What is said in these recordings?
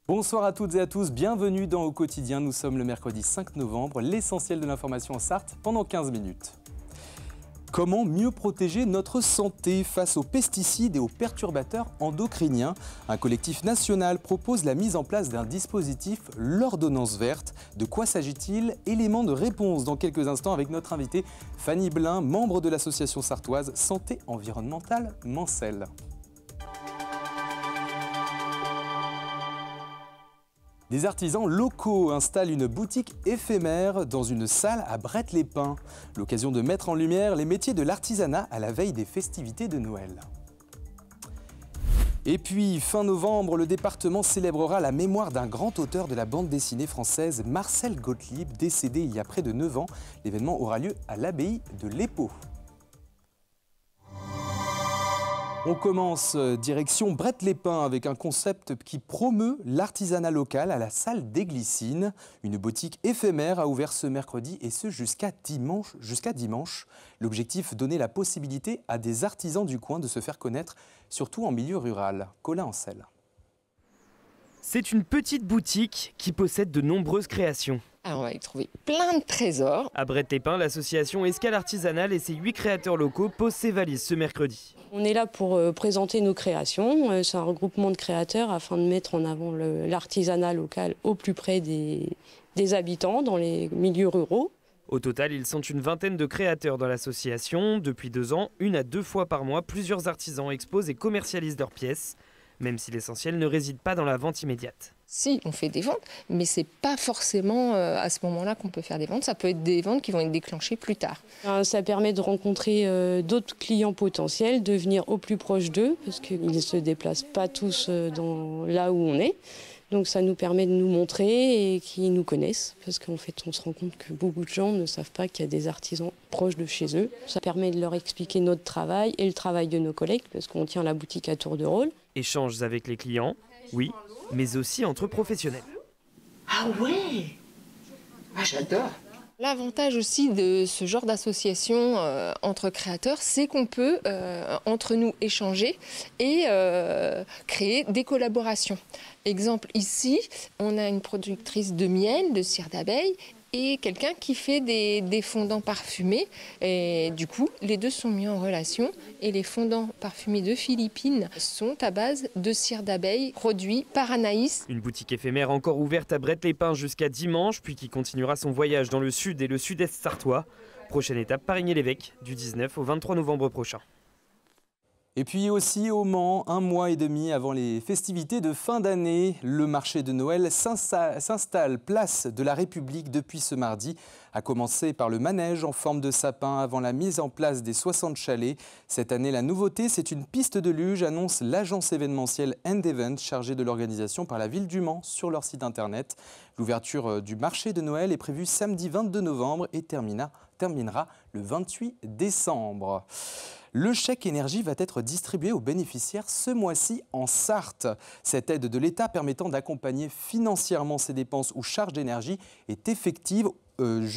Bonsoir à toutes et à tous, bienvenue dans Au Quotidien. Nous sommes le mercredi 5 novembre, l'essentiel de l'information en Sarthe pendant 15 minutes. Comment mieux protéger notre santé face aux pesticides et aux perturbateurs endocriniens? Un collectif national propose la mise en place d'un dispositif, l'ordonnance verte. De quoi s'agit-il? Élément de réponse dans quelques instants avec notre invitée Fanny Blin, membre de l'association sartoise Santé environnementale Mancel. Des artisans locaux installent une boutique éphémère dans une salle à Bret-les-Pins. L'occasion de mettre en lumière les métiers de l'artisanat à la veille des festivités de Noël. Et puis, fin novembre, le département célébrera la mémoire d'un grand auteur de la bande dessinée française, Marcel Gottlieb, décédé il y a près de 9 ans. L'événement aura lieu à l'abbaye de l'Épau. On commence direction Bret-les-Pins avec un concept qui promeut l'artisanat local à la salle des Glycines. Une boutique éphémère a ouvert ce mercredi et ce jusqu'à dimanche. L'objectif, donner la possibilité à des artisans du coin de se faire connaître, surtout en milieu rural. Colin Ancel. C'est une petite boutique qui possède de nombreuses créations. Alors on va y trouver plein de trésors. À Bret-les-Pins, l'association Escale Artisanale et ses 8 créateurs locaux posent ses valises ce mercredi. On est là pour présenter nos créations. C'est un regroupement de créateurs afin de mettre en avant l'artisanat local au plus près des habitants dans les milieux ruraux. Au total, ils sont une vingtaine de créateurs dans l'association. Depuis 2 ans, 1 à 2 fois par mois, plusieurs artisans exposent et commercialisent leurs pièces, même si l'essentiel ne réside pas dans la vente immédiate. Si, on fait des ventes, mais c'est pas forcément à ce moment-là qu'on peut faire des ventes. Ça peut être des ventes qui vont être déclenchées plus tard. Ça permet de rencontrer d'autres clients potentiels, de venir au plus proche d'eux, parce qu'ils ne se déplacent pas tous là où on est. Donc ça nous permet de nous montrer et qu'ils nous connaissent, parce qu'en fait on se rend compte que beaucoup de gens ne savent pas qu'il y a des artisans proches de chez eux. Ça permet de leur expliquer notre travail et le travail de nos collègues, parce qu'on tient la boutique à tour de rôle. Échanges avec les clients, oui, mais aussi entre professionnels. Ah ouais, j'adore. L'avantage aussi de ce genre d'association entre créateurs, c'est qu'on peut entre nous échanger et créer des collaborations. Exemple ici, on a une productrice de miel, de cire d'abeille, et quelqu'un qui fait des fondants parfumés. Et du coup, les deux sont mis en relation. Et les fondants parfumés de Philippines sont à base de cire d'abeille produits par Anaïs. Une boutique éphémère encore ouverte à Bret-les-Pins jusqu'à dimanche, puis qui continuera son voyage dans le sud et le sud-est sartois. Prochaine étape, Parigny-l'Évêque, du 19 au 23 novembre prochain. Et puis aussi au Mans, 1 mois et demi avant les festivités de fin d'année, le marché de Noël s'installe place de la République depuis ce mardi, à commencer par le manège en forme de sapin avant la mise en place des 60 chalets. Cette année, la nouveauté, c'est une piste de luge, annonce l'agence événementielle End Event, chargée de l'organisation par la ville du Mans sur leur site internet. L'ouverture du marché de Noël est prévue samedi 22 novembre et terminera le 28 décembre. Le chèque énergie va être distribué aux bénéficiaires ce mois-ci en Sarthe. Cette aide de l'État permettant d'accompagner financièrement ses dépenses ou charges d'énergie est effective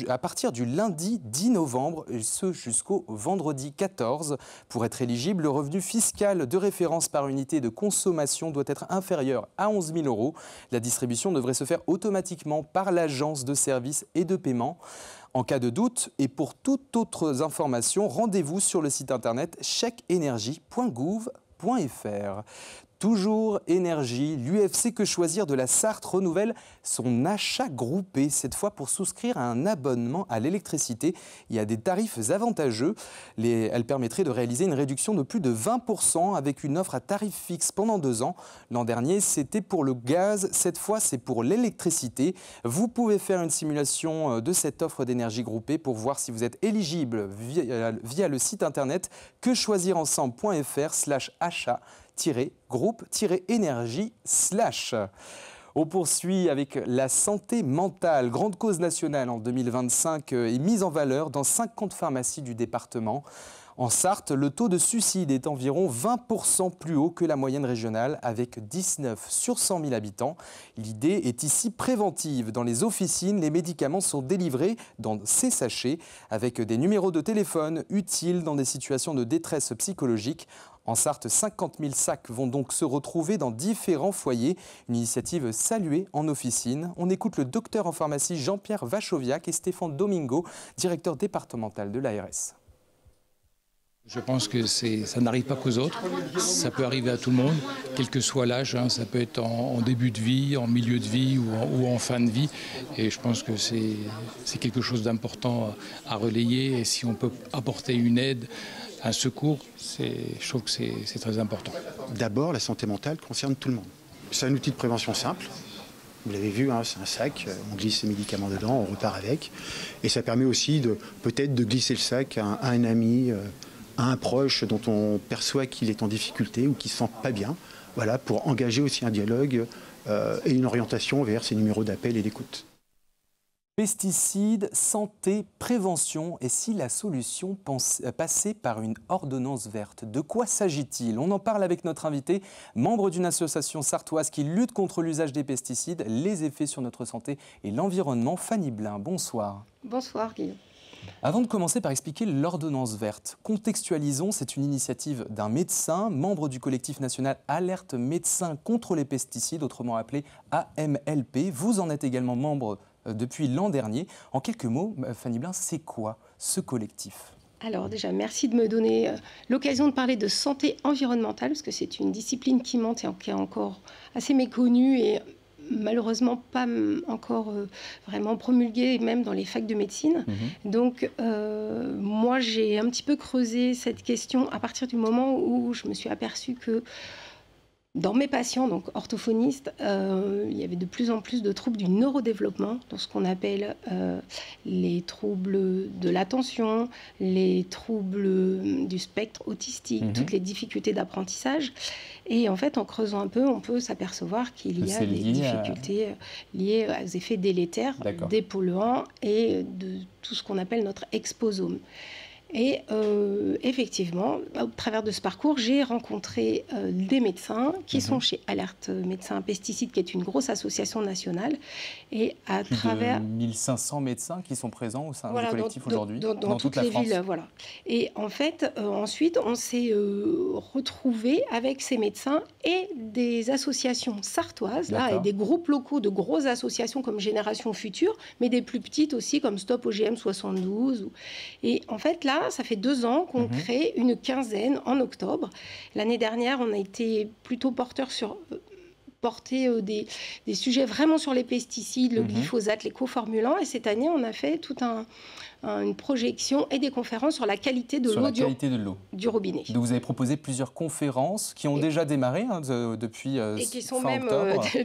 à partir du lundi 10 novembre, et ce jusqu'au vendredi 14. Pour être éligible, le revenu fiscal de référence par unité de consommation doit être inférieur à 11 000 €. La distribution devrait se faire automatiquement par l'agence de services et de paiement. En cas de doute et pour toute autre information, rendez-vous sur le site internet chèqueenergie.gouv.fr. Toujours énergie, l'UFC Que Choisir de la Sarthe renouvelle son achat groupé, cette fois pour souscrire à un abonnement à l'électricité. Il y a des tarifs avantageux. Elle permettrait de réaliser une réduction de plus de 20% avec une offre à tarif fixe pendant 2 ans. L'an dernier, c'était pour le gaz. Cette fois, c'est pour l'électricité. Vous pouvez faire une simulation de cette offre d'énergie groupée pour voir si vous êtes éligible via le site internet quechoisirensemble.fr/achat-groupe-énergie/. On poursuit avec la santé mentale. Grande cause nationale en 2025 est mise en valeur dans 50 pharmacies du département. En Sarthe, le taux de suicide est environ 20% plus haut que la moyenne régionale, avec 19 sur 100 000 habitants. L'idée est ici préventive. Dans les officines, les médicaments sont délivrés dans ces sachets, avec des numéros de téléphone utiles dans des situations de détresse psychologique. En Sarthe, 50 000 sacs vont donc se retrouver dans différents foyers. Une initiative saluée en officine. On écoute le docteur en pharmacie Jean-Pierre Vachoviac et Stéphane Domingo, directeur départemental de l'ARS. Je pense que ça n'arrive pas qu'aux autres, ça peut arriver à tout le monde, quel que soit l'âge, hein. Ça peut être en début de vie, en milieu de vie ou en fin de vie. Et je pense que c'est quelque chose d'important à relayer. Et si on peut apporter une aide, un secours, je trouve que c'est très important. D'abord, la santé mentale concerne tout le monde. C'est un outil de prévention simple. Vous l'avez vu, hein, c'est un sac, on glisse ses médicaments dedans, on repart avec. Et ça permet aussi peut-être de glisser le sac à un ami, à un proche dont on perçoit qu'il est en difficulté ou qu'il ne se sent pas bien. Voilà, pour engager aussi un dialogue et une orientation vers ces numéros d'appel et d'écoute. Pesticides, santé, prévention, et si la solution passait par une ordonnance verte? De quoi s'agit-il? On en parle avec notre invité, membre d'une association sartoise qui lutte contre l'usage des pesticides, les effets sur notre santé et l'environnement. Fanny Blin, bonsoir. Bonsoir Guillaume. Avant de commencer par expliquer l'ordonnance verte, contextualisons, c'est une initiative d'un médecin, membre du collectif national Alerte Médecins contre les pesticides, autrement appelé AMLP. Vous en êtes également membre depuis l'an dernier. En quelques mots, Fanny Blin, c'est quoi ce collectif ? Alors déjà, merci de me donner l'occasion de parler de santé environnementale, parce que c'est une discipline qui monte et qui est encore assez méconnue et malheureusement pas encore vraiment promulguée, même dans les facs de médecine. Donc moi, j'ai un petit peu creusé cette question à partir du moment où je me suis aperçue que dans mes patients, donc orthophonistes, il y avait de plus en plus de troubles du neurodéveloppement, dans ce qu'on appelle les troubles de l'attention, les troubles du spectre autistique, toutes les difficultés d'apprentissage. Et en fait, en creusant un peu, on peut s'apercevoir qu'il y a des difficultés liées aux effets délétères des polluants et de tout ce qu'on appelle notre exposome. Et effectivement, au travers de ce parcours, j'ai rencontré des médecins qui sont chez Alerte Médecins Pesticides, qui est une grosse association nationale. Et à travers de 1500 médecins qui sont présents au sein du collectif aujourd'hui, dans toute la France. Villes, voilà. Et en fait, ensuite, on s'est retrouvés avec ces médecins et des associations sartoises, là, et des groupes locaux de grosses associations comme Génération Future, mais des plus petites aussi, comme Stop OGM 72. Et en fait, là, ça fait 2 ans qu'on crée une quinzaine en octobre. L'année dernière, on a été plutôt porter des sujets vraiment sur les pesticides, le glyphosate, les coformulants. Et cette année, on a fait toute une projection et des conférences sur la qualité de l'eau du robinet. Donc vous avez proposé plusieurs conférences qui ont déjà démarré depuis et qui sont fin même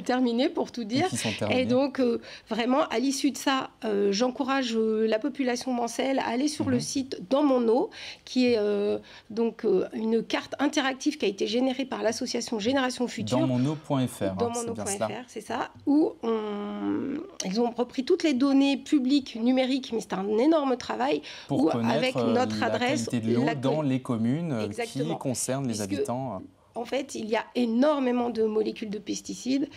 terminées, pour tout dire. Et donc, vraiment, à l'issue de ça, j'encourage la population mancelle à aller sur le site Dans mon eau, qui est donc une carte interactive qui a été générée par l'association Génération Future. Dansmoneau.fr. Dansmoneau.fr, c'est ça, où ils ont repris toutes les données publiques numériques, mais c'est un énorme travail pour connaître avec notre adresse, la qualité de l'eau dans les communes qui concernent les habitants. En fait, il y a énormément de molécules de pesticides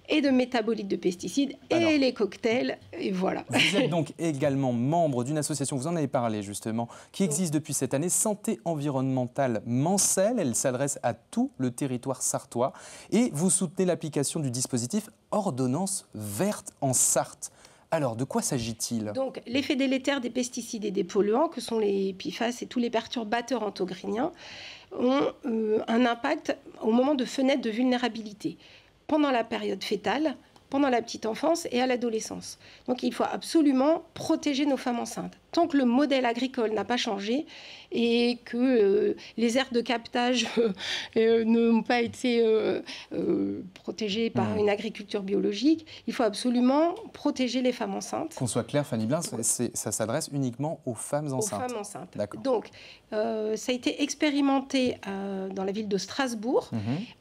et de métabolites de pesticides et les cocktails, et voilà. Vous êtes donc également membre d'une association, vous en avez parlé justement, qui existe depuis cette année, Santé environnementale Mancelle. Elle s'adresse à tout le territoire sartois et vous soutenez l'application du dispositif Ordonnance verte en Sarthe. Alors, de quoi s'agit-il? Donc, l'effet délétère des pesticides et des polluants, que sont les PFAS et tous les perturbateurs endocriniens, ont un impact au moment de fenêtres de vulnérabilité, pendant la période fœtale, pendant la petite enfance et à l'adolescence. Donc, il faut absolument protéger nos femmes enceintes. Tant que le modèle agricole n'a pas changé et que les aires de captage n'ont pas été protégées par une agriculture biologique, il faut absolument protéger les femmes enceintes. Qu'on soit clair, Fanny Blin, ça s'adresse uniquement aux femmes enceintes. Aux femmes enceintes. Donc, ça a été expérimenté dans la ville de Strasbourg.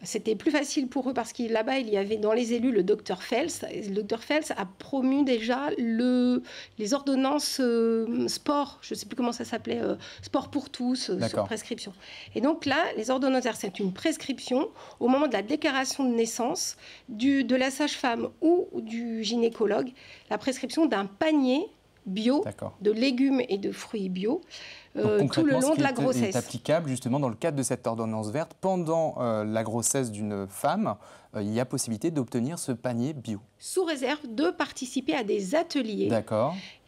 C'était plus facile pour eux parce que là-bas, il y avait dans les élus le docteur Fels. Le docteur Fels a promu déjà les ordonnances sport, je ne sais plus comment ça s'appelait, sport pour tous, sur prescription. Et donc là, les ordonnances, c'est une prescription au moment de la déclaration de naissance de la sage-femme ou du gynécologue, la prescription d'un panier bio, de légumes et de fruits bio, tout le long de la grossesse. Est applicable justement dans le cadre de cette ordonnance verte. Pendant la grossesse d'une femme, il y a possibilité d'obtenir ce panier bio. Sous réserve de participer à des ateliers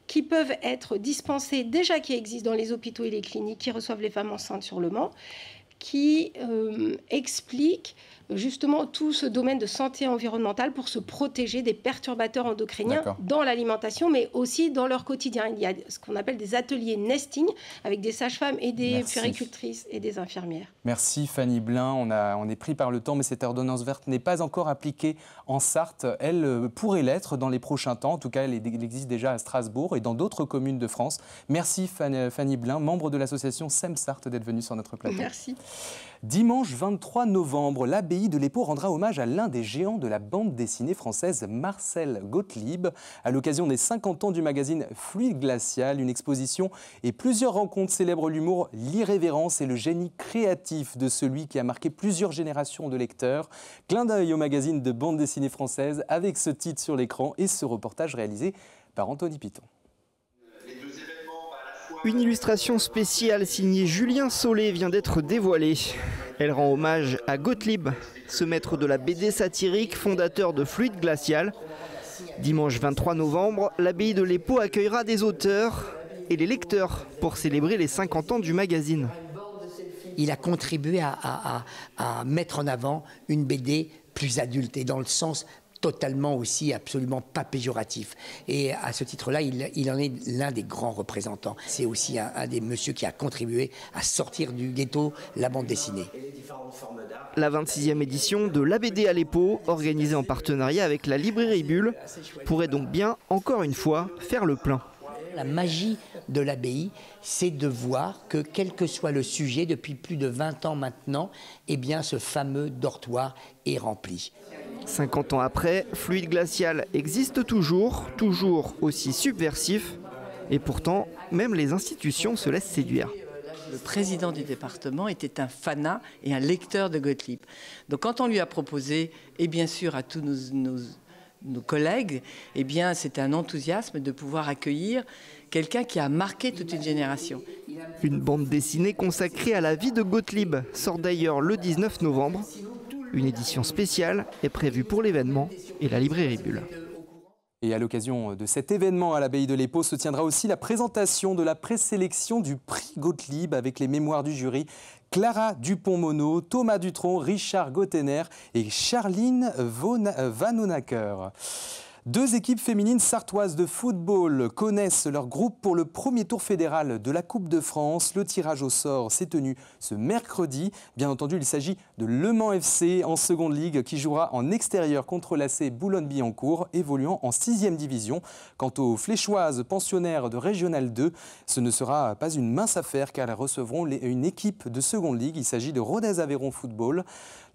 qui peuvent être dispensés, déjà qui existent dans les hôpitaux et les cliniques qui reçoivent les femmes enceintes sur le Mans, qui expliquent justement tout ce domaine de santé environnementale pour se protéger des perturbateurs endocriniens dans l'alimentation, mais aussi dans leur quotidien. Il y a ce qu'on appelle des ateliers nesting avec des sages-femmes et des puéricultrices et des infirmières. Merci Fanny Blin. On est pris par le temps, mais cette ordonnance verte n'est pas encore appliquée en Sarthe. Elle pourrait l'être dans les prochains temps. En tout cas, elle existe déjà à Strasbourg et dans d'autres communes de France. Merci Fanny Blin, membre de l'association SEM Sarthe, d'être venue sur notre plateau. Merci. Dimanche 23 novembre, l'abbaye de l'Épau rendra hommage à l'un des géants de la bande dessinée française, Marcel Gottlieb, à l'occasion des 50 ans du magazine Fluide Glacial. Une exposition et plusieurs rencontres célèbrent l'humour, l'irrévérence et le génie créatif de celui qui a marqué plusieurs générations de lecteurs. Clin d'œil au magazine de bande dessinée française avec ce titre sur l'écran et ce reportage réalisé par Anthony Piton. Une illustration spéciale signée Julien Solé vient d'être dévoilée. Elle rend hommage à Gottlieb, ce maître de la BD satirique, fondateur de Fluide Glacial. Dimanche 23 novembre, l'abbaye de l'Épau accueillera des auteurs et les lecteurs pour célébrer les 50 ans du magazine. Il a contribué à mettre en avant une BD plus adulte et dans le sens totalement aussi absolument pas péjoratif. Et à ce titre-là, il en est l'un des grands représentants. C'est aussi un des messieurs qui a contribué à sortir du ghetto la bande dessinée. La 26e édition de la BD à l'Épau, organisée en partenariat avec la librairie Bulle, pourrait donc bien, encore une fois, faire le plein. La magie de l'abbaye, c'est de voir que, quel que soit le sujet, depuis plus de 20 ans maintenant, eh bien, ce fameux dortoir est rempli. 50 ans après, Fluide Glacial existe toujours aussi subversif. Et pourtant, même les institutions se laissent séduire. Le président du département était un fanat et un lecteur de Gottlieb. Donc quand on lui a proposé, et bien sûr à tous nos collègues, eh bien c'était un enthousiasme de pouvoir accueillir quelqu'un qui a marqué toute une génération. Une bande dessinée consacrée à la vie de Gottlieb sort d'ailleurs le 19 novembre. Une édition spéciale est prévue pour l'événement et la librairie Bulle. Et à l'occasion de cet événement à l'abbaye de l'Épau se tiendra aussi la présentation de la présélection du prix Gottlieb avec les mémoires du jury Clara Dupont-Mono, Thomas Dutronc, Richard Gottener et Charline Vanonacker. Deux équipes féminines sartoises de football connaissent leur groupe pour le premier tour fédéral de la Coupe de France. Le tirage au sort s'est tenu ce mercredi. Bien entendu, il s'agit de Le Mans FC en seconde ligue qui jouera en extérieur contre l'AC Boulogne-Billancourt, évoluant en 6e division. Quant aux fléchoises pensionnaires de Régional 2, ce ne sera pas une mince affaire car elles recevront une équipe de seconde ligue. Il s'agit de Rodez-Aveyron Football.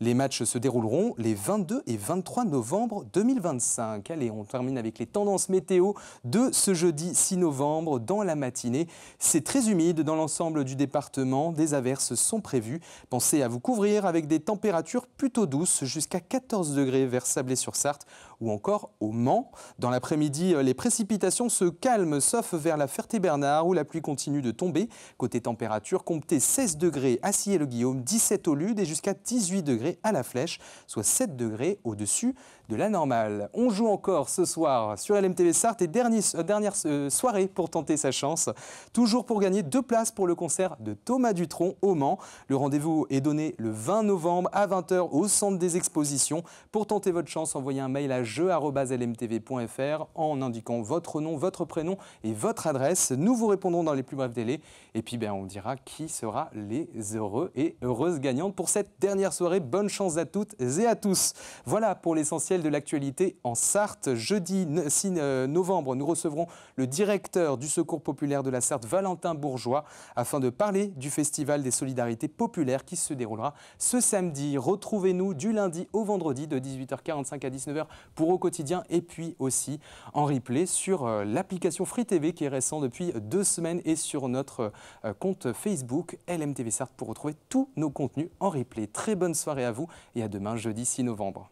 Les matchs se dérouleront les 22 et 23 novembre 2025. Allez, on termine avec les tendances météo de ce jeudi 6 novembre dans la matinée. C'est très humide dans l'ensemble du département. Des averses sont prévues. Pensez à vous couvrir avec des températures plutôt douces jusqu'à 14 degrés vers Sablé-sur-Sarthe ou encore au Mans. Dans l'après-midi, les précipitations se calment sauf vers la Ferté-Bernard où la pluie continue de tomber. Côté température, comptez 16 degrés à Sillé-le-Guillaume, 17 au Lude et jusqu'à 18 degrés à La Flèche, soit 7 degrés au-dessus de la normale. On joue encore ce soir sur LMTV Sarthe et dernière soirée pour tenter sa chance. Toujours pour gagner 2 places pour le concert de Thomas Dutronc au Mans. Le rendez-vous est donné le 20 novembre à 20h au centre des expositions. Pour tenter votre chance, envoyez un mail à jeu@lmtv.fr en indiquant votre nom, votre prénom et votre adresse. Nous vous répondrons dans les plus brefs délais. Et puis on dira qui sera les heureux et heureuses gagnantes pour cette dernière soirée. Bonne chance à toutes et à tous. Voilà pour l'essentiel de l'actualité en Sarthe. Jeudi 6 novembre, nous recevrons le directeur du Secours populaire de la Sarthe, Valentin Bourgeois, afin de parler du Festival des solidarités populaires qui se déroulera ce samedi. Retrouvez-nous du lundi au vendredi de 18h45 à 19h pour pour au quotidien et puis aussi en replay sur l'application Free TV qui est récent depuis 2 semaines et sur notre compte Facebook LMTV Sarthe pour retrouver tous nos contenus en replay. Très bonne soirée à vous et à demain jeudi 6 novembre.